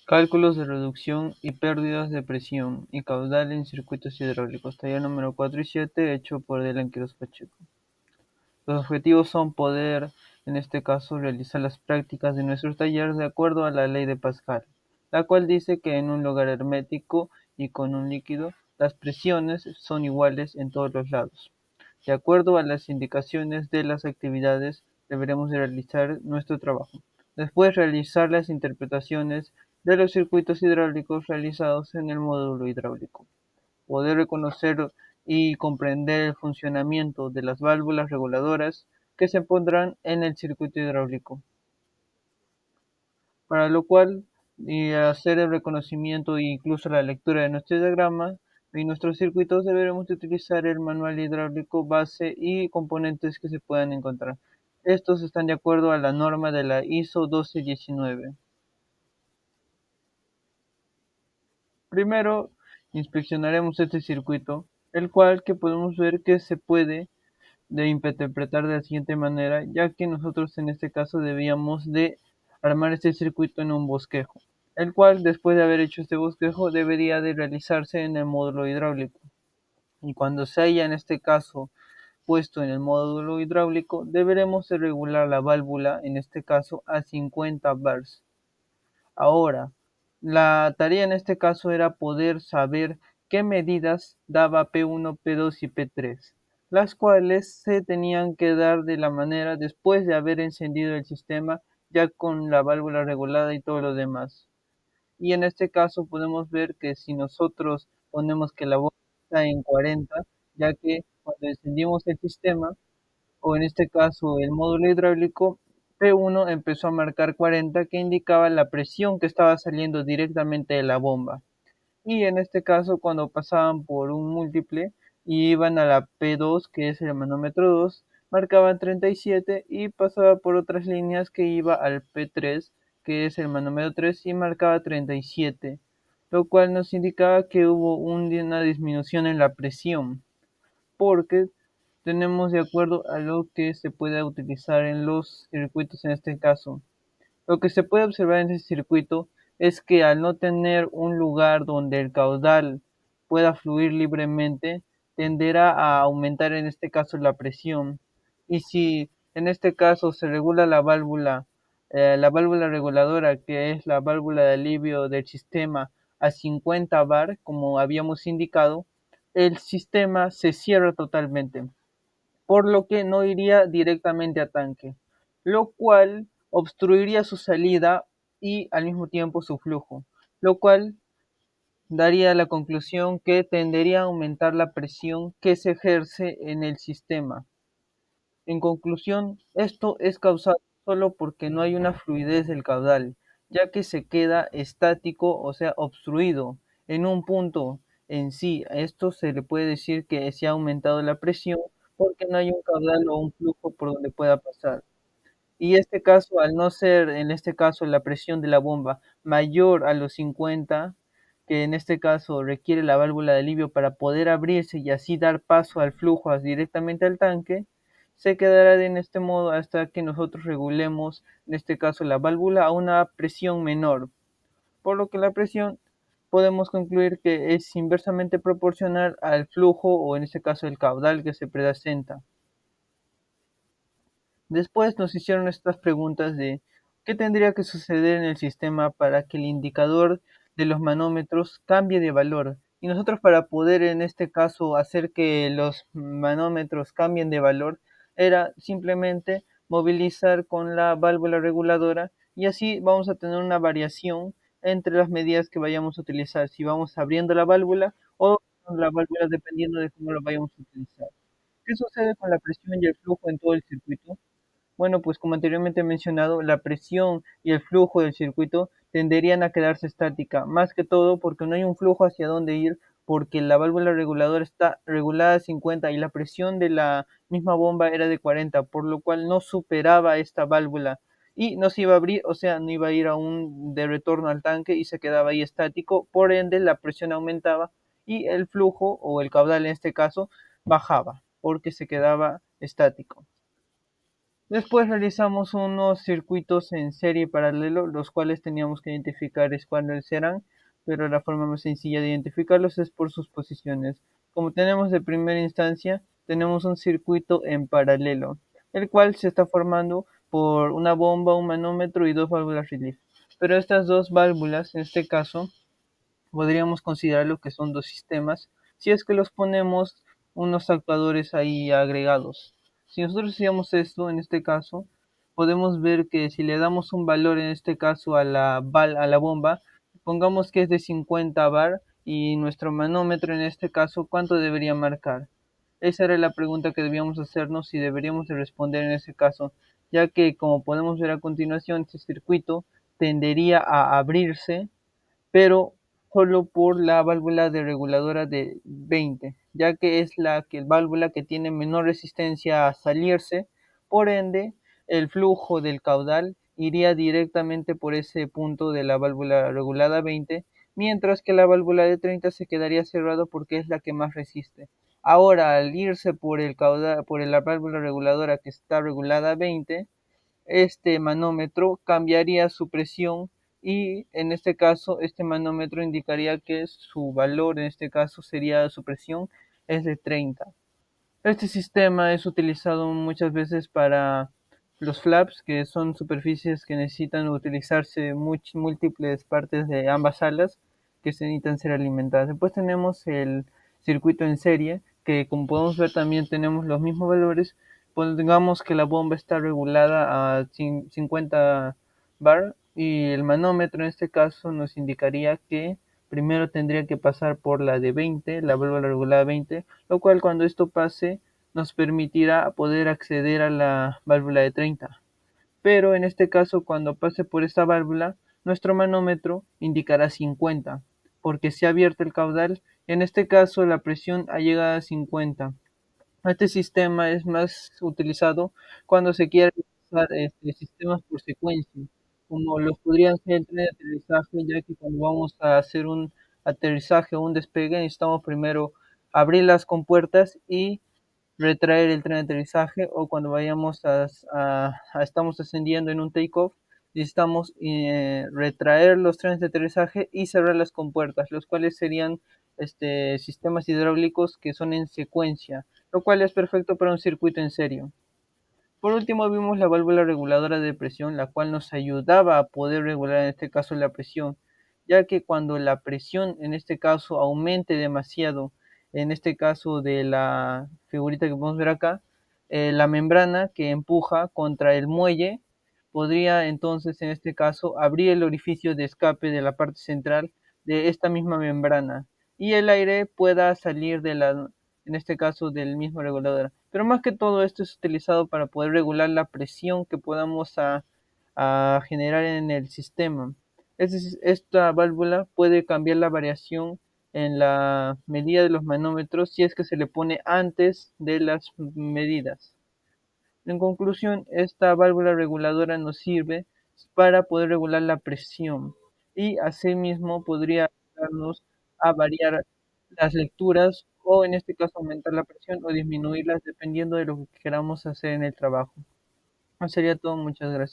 Cálculos de reducción y pérdidas de presión y caudal en circuitos hidráulicos, taller número 4 y 7, hecho por Dylan Quiroz Pacheco. Los objetivos son poder, en este caso, realizar las prácticas de nuestros talleres de acuerdo a la ley de Pascal, la cual dice que en un lugar hermético y con un líquido, las presiones son iguales en todos los lados. De acuerdo a las indicaciones de las actividades, deberemos de realizar nuestro trabajo. Después, realizar las interpretaciones de los circuitos hidráulicos realizados en el módulo hidráulico. Poder reconocer y comprender el funcionamiento de las válvulas reguladoras que se pondrán en el circuito hidráulico, para lo cual y hacer el reconocimiento e incluso la lectura de nuestro diagrama y nuestros circuitos deberemos de utilizar el manual hidráulico base y componentes que se puedan encontrar. Estos están de acuerdo a la norma de la ISO 1219. Primero, inspeccionaremos este circuito, el cual que podemos ver que se puede de interpretar de la siguiente manera, ya que nosotros en este caso debíamos de armar este circuito en un bosquejo, el cual después de haber hecho este bosquejo debería de realizarse en el módulo hidráulico. Y cuando se haya en este caso puesto en el módulo hidráulico, deberemos de regular la válvula, en este caso a 50 bars. Ahora, la tarea en este caso era poder saber qué medidas daba P1, P2 y P3, las cuales se tenían que dar de la manera después de haber encendido el sistema ya con la válvula regulada y todo lo demás. Y en este caso podemos ver que si nosotros ponemos que la bomba está en 40, ya que cuando encendimos el sistema, o en este caso el módulo hidráulico, P1 empezó a marcar 40, que indicaba la presión que estaba saliendo directamente de la bomba. Y en este caso, cuando pasaban por un múltiple y iban a la P2, que es el manómetro 2, marcaban 37 y pasaba por otras líneas que iba al P3, que es el manómetro 3, y marcaba 37, lo cual nos indicaba que hubo una disminución en la presión, porque tenemos de acuerdo a lo que se puede utilizar en los circuitos en este caso. Lo que se puede observar en ese circuito es que al no tener un lugar donde el caudal pueda fluir libremente, tenderá a aumentar en este caso la presión. Y si en este caso se regula la válvula reguladora, que es la válvula de alivio del sistema, a 50 bar, como habíamos indicado, el sistema se cierra totalmente, por lo que no iría directamente a tanque, lo cual obstruiría su salida y al mismo tiempo su flujo, lo cual daría la conclusión que tendería a aumentar la presión que se ejerce en el sistema. En conclusión, esto es causado solo porque no hay una fluidez del caudal, ya que se queda estático, o sea, obstruido en un punto en sí. A esto se le puede decir que se ha aumentado la presión porque no hay un caudal o un flujo por donde pueda pasar. Y este caso, al no ser, en este caso, la presión de la bomba mayor a los 50, que en este caso requiere la válvula de alivio para poder abrirse y así dar paso al flujo directamente al tanque, se quedará en este modo hasta que nosotros regulemos, en este caso, la válvula a una presión menor, por lo que la presión podemos concluir que es inversamente proporcional al flujo o en este caso el caudal que se presenta. Después nos hicieron estas preguntas de qué tendría que suceder en el sistema para que el indicador de los manómetros cambie de valor. Y nosotros, para poder en este caso hacer que los manómetros cambien de valor, era simplemente movilizar con la válvula reguladora y así vamos a tener una variación entre las medidas que vayamos a utilizar, si vamos abriendo la válvula o la válvula dependiendo de cómo lo vayamos a utilizar. ¿Qué sucede con la presión y el flujo en todo el circuito? Bueno, pues como anteriormente he mencionado, la presión y el flujo del circuito tenderían a quedarse estática, más que todo porque no hay un flujo hacia dónde ir, porque la válvula reguladora está regulada a 50 y la presión de la misma bomba era de 40, por lo cual no superaba esta válvula y no se iba a abrir, o sea, no iba a ir aún de retorno al tanque y se quedaba ahí estático, por ende la presión aumentaba y el flujo o el caudal en este caso bajaba porque se quedaba estático. Después realizamos unos circuitos en serie paralelo, los cuales teníamos que identificar es cuáles eran, pero la forma más sencilla de identificarlos es por sus posiciones. Como tenemos de primera instancia, tenemos un circuito en paralelo, el cual se está formando por una bomba, un manómetro y dos válvulas relief. Pero estas dos válvulas, en este caso, podríamos considerarlo que son dos sistemas, si es que los ponemos unos actuadores ahí agregados. Si nosotros hacíamos esto, en este caso, podemos ver que si le damos un valor, en este caso, a la bomba, pongamos que es de 50 bar y nuestro manómetro, en este caso, ¿cuánto debería marcar? Esa era la pregunta que debíamos hacernos y deberíamos de responder en ese caso, ya que, como podemos ver a continuación, este circuito tendería a abrirse pero solo por la válvula de reguladora de 20, ya que es válvula que tiene menor resistencia a salirse, por ende el flujo del caudal iría directamente por ese punto de la válvula regulada 20, mientras que la válvula de 30 se quedaría cerrado porque es la que más resiste. Ahora, al irse por el caudal, por la válvula reguladora que está regulada a 20, este manómetro cambiaría su presión y en este caso este manómetro indicaría que su valor, en este caso sería su presión, es de 30. Este sistema es utilizado muchas veces para los flaps, que son superficies que necesitan utilizarse múltiples partes de ambas alas que se necesitan ser alimentadas. Después tenemos el circuito en serie, que como podemos ver también tenemos los mismos valores. Pongamos que la bomba está regulada a 50 bar y el manómetro en este caso nos indicaría que primero tendría que pasar por la de 20, la válvula regulada 20, lo cual cuando esto pase nos permitirá poder acceder a la válvula de 30. Pero en este caso, cuando pase por esta válvula, nuestro manómetro indicará 50, porque se ha abierto el caudal. En este caso, la presión ha llegado a 50. Este sistema es más utilizado cuando se quiere realizar sistemas por secuencia, como los podrían ser el tren de aterrizaje, ya que cuando vamos a hacer un aterrizaje o un despegue, necesitamos primero abrir las compuertas y retraer el tren de aterrizaje, o cuando vayamos estamos ascendiendo en un takeoff, necesitamos retraer los trenes de aterrizaje y cerrar las compuertas, los cuales serían sistemas hidráulicos que son en secuencia, lo cual es perfecto para un circuito en serio. Por último, vimos la válvula reguladora de presión, la cual nos ayudaba a poder regular en este caso la presión, ya que cuando la presión en este caso aumente demasiado, en este caso de la figurita que podemos ver acá, la membrana que empuja contra el muelle podría entonces en este caso abrir el orificio de escape de la parte central de esta misma membrana y el aire pueda salir en este caso del mismo regulador. Pero más que todo esto es utilizado para poder regular la presión que podamos a generar en el sistema. Esta válvula puede cambiar la variación en la medida de los manómetros si es que se le pone antes de las medidas. En conclusión, esta válvula reguladora nos sirve para poder regular la presión y asimismo podría ayudarnos a variar las lecturas o en este caso aumentar la presión o disminuirlas dependiendo de lo que queramos hacer en el trabajo. Eso sería todo, muchas gracias.